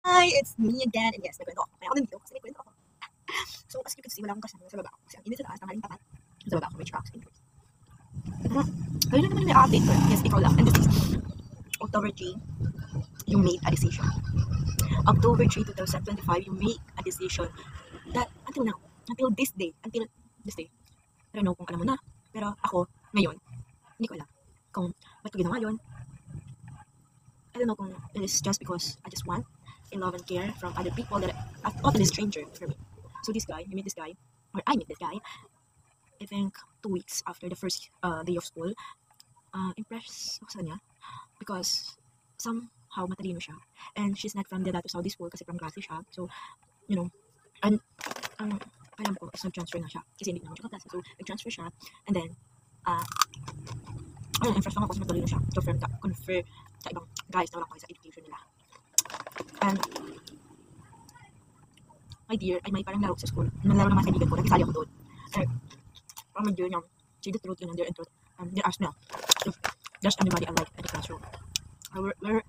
Hi, it's me again. And yes, nagkwento ako. Kaya ako nandito kasi may kwento ako. So, as you can see, wala akong kasama sa baba ko. Kasi ang init sa taas, tanghaling tapat. Sa baba ko, may trucks and doors. Kaya na naman may update ko. Yes, ikaw lang. And this is October 3, you made a decision. October 3, 2025, you made a decision that until now, until this day, I don't know kung alam mo na. Pero ako, ngayon, hindi ko alam kung ba't ko ginawa yun. I don't know kung it is just because I just want in love and care from other people that I thought is stranger for me. So this guy, I met this guy, I think 2 weeks after the first day of school, impressed ako sa kanya because somehow matalino siya. And she's not from the Dato Saudi school kasi from Grassi siya. So, you know, and alam ko is nag-transfer na siya kasi hindi naman siya kaklase. So, nag-transfer siya and then, impressed ako kasi matalino siya. So, confer sa ibang guys na walang kaya sa education nila. And, my dear, ay may parang laro sa school. Nalaro naman sa kaibigan ko, nagisali ako doon. And, parang my dear niya, say the truth in there and truth. They asked me if there's anybody I like in the classroom.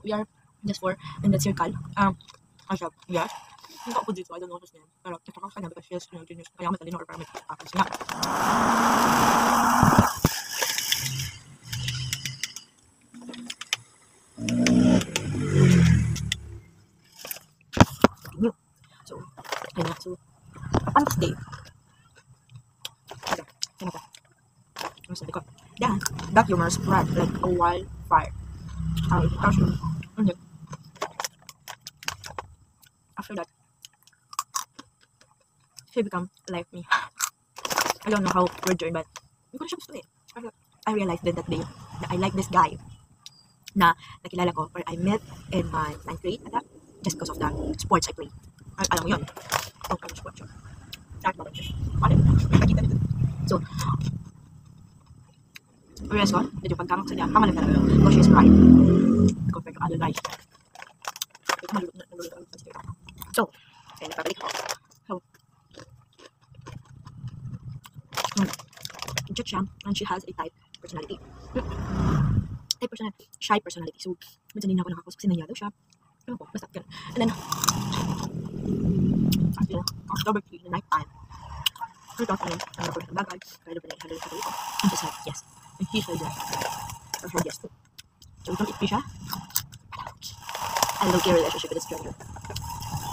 We are just four in that circle. I said, yes. Hindi ko dito, I don't know his name. Pero, ito ko sa kanya because she is genius. Kaya matalino or parang may apples niya. So, ayun na. So, upon this day, ano ba? Ano sabi ko? That humor spread like a wildfire. And then, after that, she become like me. I don't know how we're doing, but hindi ko na siya gusto eh. I realized then that day that I like this guy na nakilala ko or I met in my 9th grade at that, just because of the sports I play. Alam mo yun? Oh, ano sports yun? Start ba ba yun? Ano? Nakita nito. So, realize ko, medyo pagkamak sa niya, kamalag talaga yun. Because she is bright compared to other guys. So, kaya nagpapalik ko. So, check siya, and she has a type personality. Shy personality. So, medyo hindi na ako nakakus kasi nahiya daw siya. Ano ko, basta ganun. And then, after October 3, the night time, we talked to him, and ako ng bagay, kaya na pinag-handle sa ko. And she said, yes. And he said yes. I heard yes too. So, we don't eat siya. I low-key relationship with a stranger.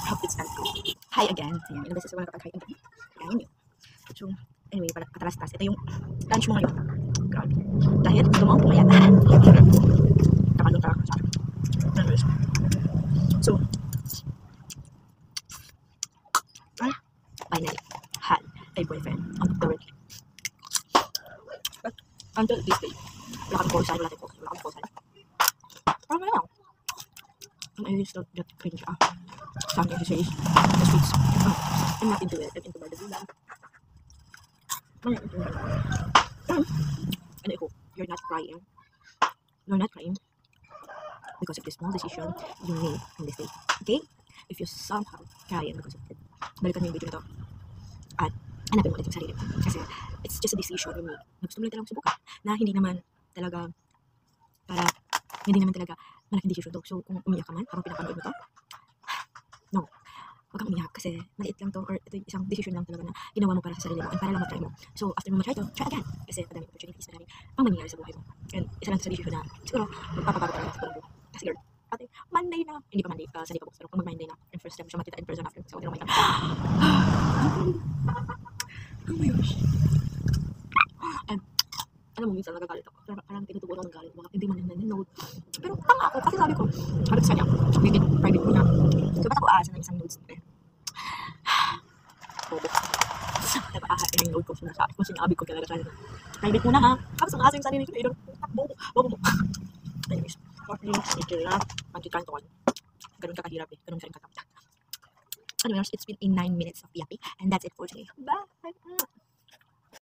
Hope it's not good. Hi again. Ayan, ilang beses ako nakapag-hi again. Ayan yun. So, anyway, para katalas-tas. Ito yung lunch mo ngayon. Grabe. Dahil gusto mo pumayat. Kakalong ka sa akin. Anyways. So, finally had a boyfriend on October 3. But until this day, wala kang call sign, wala kang call sign. Parang wala lang. And I still get cringe something he says, the speaks. I'm not into it. I'm into Bardazula. And I hope you're not crying. You're not crying because of the small decision you made on this day. Okay? If you somehow crying because of it, balikan mo yung video na to at hanapin mo ulit yung sarili mo. Kasi it's just a decision you made. Na gusto mo lang talagang subukan. Na hindi naman talaga malaking decision to. So kung umiyak ka man, parang pinapanood mo to, no. Huwag kang umiyak kasi maliit lang to or ito yung isang decision lang talaga na ginawa mo para sa sarili mo and para lang matry mo. So after mo matry to, try again. Kasi madaming opportunities, madaming pang mangyayari sa buhay mo. And isa lang sa decision na siguro magpapabago talaga sa buhay mo. Kasi girl, ate, Monday na. Hindi pa Monday, Sunday pa po. Pero pag mag-Monday na, and first time siya makita in person after. So, oh my God. Oh my gosh. And, alam mo, minsan nagagalit ako. Parang tinutubo ako ng galit. Bakit hindi man yung nanonood. Pero, tama ako. Kasi sabi ko, halos sa kanya, within private muna. So, ba't ako aasa ng isang notes? Bobo. Diba, aasa yung note ko. Kung sinabi ko talaga sa private muna ha. Tapos, ang aasa yung sarili ko. Bobo mo. Anyways. Shortly, medyo na, magkikanton. Ganun ka kahirap eh. Ganun ka rin katapta. Anyways, it's been 9 minutes of yapping. And that's it for today. Bye!